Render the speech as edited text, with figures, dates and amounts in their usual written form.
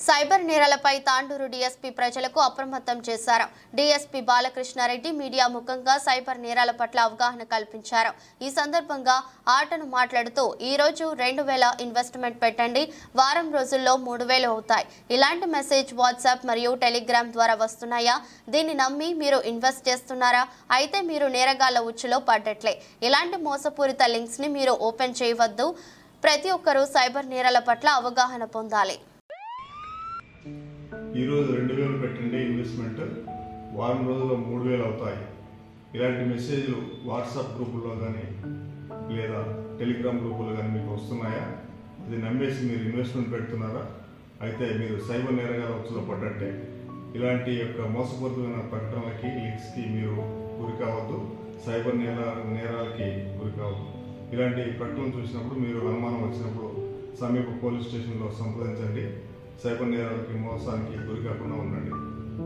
Cyber నేరాలపై Tandur DSP ప్రజలకు అప్రమత్తం చేశారు. డీఎస్పీ బాలకృష్ణారెడ్డి మీడియా ముఖంగా సైబర్ నేరాల పట్ల అవగాహన కల్పించారు. ఈ సందర్భంగా ఆటను మాట్లాడుతూ ఈ రోజు 2000 ఇన్వెస్ట్మెంట్ పెట్టండి, వారం రోజుల్లో 3000 అవుతాయి. ఇలాంటి మెసేజ్ వాట్సాప్ మరియు టెలిగ్రామ్ ద్వారా వస్తున్నాయా? దీన్ని నమ్మి మీరు ఇన్వెస్ట్ చేస్తున్నారా? అయితే మీరు నేరగాళ్ల ఉచ్చులో పడ్డట్లే. ఇలాంటి మోసపూరిత లింక్స్ ని మీరు ఓపెన్ చేయవద్దు. ప్రతి ఒక్కరూ సైబర్ నేరాల పట్ల అవగాహన పొందాలి. ఈరోజు 2000 పెట్టండి ఇన్వెస్ట్మెంట్, వారం రోజుల్లో 3000 అవుతాయి. ఇలాంటి మెసేజ్లు వాట్సాప్ గ్రూపుల్లో కానీ లేదా టెలిగ్రామ్ గ్రూపుల్లో కానీ మీకు వస్తున్నాయా? అది నమ్మేసి మీరు ఇన్వెస్ట్మెంట్ పెడుతున్నారా? అయితే మీరు సైబర్ నేరగాల ఉచ్చులో పడ్డట్టే. ఇలాంటి మోసపూరితమైన ప్రకటనలకి లింక్స్కి మీరు గురి కావద్దు. సైబర్ నేరాలకి గురి కావద్దు. ఇలాంటి ప్రకటనలు చూసినప్పుడు మీరు అనుమానం వచ్చినప్పుడు సమీప పోలీస్ స్టేషన్లో సంప్రదించండి. సైబర్ నేరాలకి మోసానికి గురి కాకుండా ఉండండి.